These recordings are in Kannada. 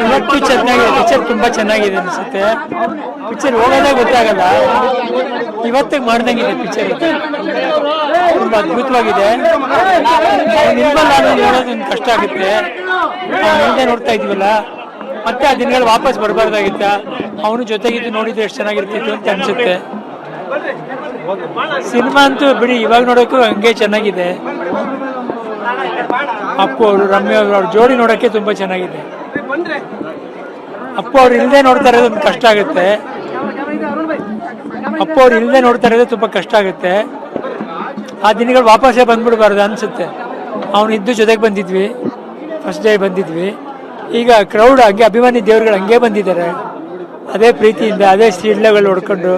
ಇವತ್ತು ಚೆನ್ನಾಗಿದೆ, ಪಿಕ್ಚರ್ ತುಂಬಾ ಚೆನ್ನಾಗಿದೆ ಅನಿಸುತ್ತೆ. ಪಿಕ್ಚರ್ ಹೋಗೋದೇ ಗೊತ್ತಾಗಲ್ಲ, ಇವತ್ತಿಗೆ ಮಾಡ್ದಂಗಿದೆ ಪಿಕ್ಚರ್. ತುಂಬಾ ಅದ್ಭುತವಾಗಿದೆ. ನೋಡೋದು ಕಷ್ಟ ಆಗುತ್ತೆ, ಹಿಂದೆ ನೋಡ್ತಾ ಇದೀವಲ್ಲ, ಮತ್ತೆ ಆ ದಿನಗಳು ವಾಪಸ್ ಬರಬಾರ್ದಾಗಿತ್ತ. ಅವನು ಜೊತೆಗಿದ್ದು ನೋಡಿದ್ರೆ ಎಷ್ಟು ಚೆನ್ನಾಗಿರ್ತಿತ್ತು ಅಂತ ಅನ್ಸುತ್ತೆ. ಸಿನಿಮಾ ಅಂತೂ ಬಿಡಿ, ಇವಾಗ ನೋಡೋಕ್ಕೂ ಹಂಗೆ ಚೆನ್ನಾಗಿದೆ. ಅಪ್ಪು ಅವರು, ರಮ್ಯ ಅವರು, ಅವ್ರ ಜೋಡಿ ನೋಡೋಕ್ಕೆ ತುಂಬಾ ಚೆನ್ನಾಗಿದೆ. ಅಪ್ಪು ಅವ್ರು ಇಲ್ಲದೆ ನೋಡ್ತಾ ಇರೋದು ಒಂದು ಕಷ್ಟ ಆಗುತ್ತೆ. ಅಪ್ಪು ಅವ್ರು ಇಲ್ಲದೆ ನೋಡ್ತಾ ಇರೋದು ತುಂಬಾ ಕಷ್ಟ ಆಗುತ್ತೆ. ಆ ದಿನಗಳು ವಾಪಸ್ಸೇ ಬಂದ್ಬಿಡ್ಬಾರ್ದು ಅನ್ಸುತ್ತೆ. ಅವನಿದ್ದು ಜೊತೆಗೆ ಬಂದಿದ್ವಿ, ಫಸ್ಟ್ ಡೇ ಬಂದಿದ್ವಿ. ಈಗ ಕ್ರೌಡ್ ಹಂಗೆ, ಅಭಿಮಾನಿ ದೇವ್ರುಗಳು ಹಂಗೆ ಬಂದಿದ್ದಾರೆ, ಅದೇ ಪ್ರೀತಿಯಿಂದ, ಅದೇ ಸಿಡ್ಲೆಗಳು ಹೊಡ್ಕೊಂಡು,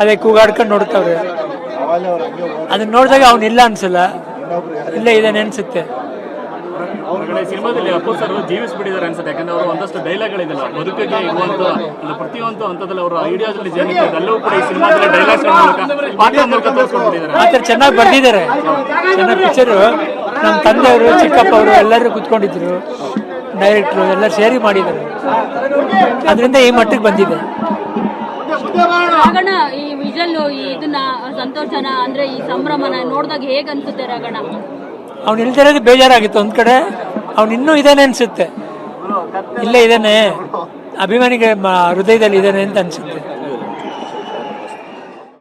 ಅದೇ ಕೂಗಾಡ್ಕೊಂಡು ನೋಡ್ತಾವ್ರೆ. ಅದನ್ನ ನೋಡಿದಾಗ ಅವನಿಲ್ಲ ಅನ್ಸಲ್ಲ, ಇಲ್ಲೇ ಇದೇನೆ ಅನ್ಸುತ್ತೆ. ಸಿನಿಮಾದಲ್ಲಿ ಅಪ್ಪು ಸರ್ ಜೀವಿಸ್ಬಿಟ್ಟಿದ್ದಾರೆ ಅನ್ಸುತ್ತೆ. ಯಾಕಂದ್ರೆ ಅವರು ಒಂದಷ್ಟು ಡೈಲಾಗ್ಗಳಿದೆಲ್ಲ ಬದುಕಿಗೆ ಇರುವಂತ ಪ್ರತಿಯೊಂದು ಹಂತದಲ್ಲಿ ಅವರು ಐಡಿಯಾದಲ್ಲಿ ಎಲ್ಲವೂ ಕೂಡ ಈ ಸಿನಿಮಾದಲ್ಲಿ ಡೈಲಾಗ್ಸ್ ಮೂಲಕ ತೋರಿಸ್ಕೊಂಡಿದ್ದಾರೆ. ಆ ಥರ ಚೆನ್ನಾಗಿ ಬರ್ದಿದ್ದಾರೆ, ಚೆನ್ನಾಗಿ ಪಿಕ್ಚರು. ನಮ್ಮ ತಂದೆಯವರು, ಚಿಕ್ಕಪ್ಪ ಅವರು ಎಲ್ಲರೂ ಕುತ್ಕೊಂಡಿದ್ರು, ಡೈರೆಕ್ಟ್ರು ಎಲ್ಲರೂ ಸೇರಿ ಮಾಡಿದ್ದಾರೆ. ಅದರಿಂದ ಈ ಮಟ್ಟಿಗೆ ಬಂದಿದೆ. ರಾಘಣ್ಣ, ಈ ವಿಜಲ್ ಇದನ್ನ ಸಂತೋಷನ ಅಂದ್ರೆ ಈ ಸಂಭ್ರಮನ ನೋಡಿದಾಗ ಹೇಗೆ ಅನ್ಸುತ್ತೆ ರಾಘಣ್ಣ? ಅವ್ನು ಇಲ್ದಿರೋದು ಬೇಜಾರಾಗಿತ್ತು ಒಂದ್ ಕಡೆ. ಅವ್ನು ಇನ್ನೂ ಇದಾನೆ ಅನ್ಸುತ್ತೆ, ಇಲ್ಲೇ ಇದಾನೆ, ಅಭಿಮಾನಿಗೆ ಹೃದಯದಲ್ಲಿ ಇದಾನೆ ಅಂತ ಅನ್ಸುತ್ತೆ.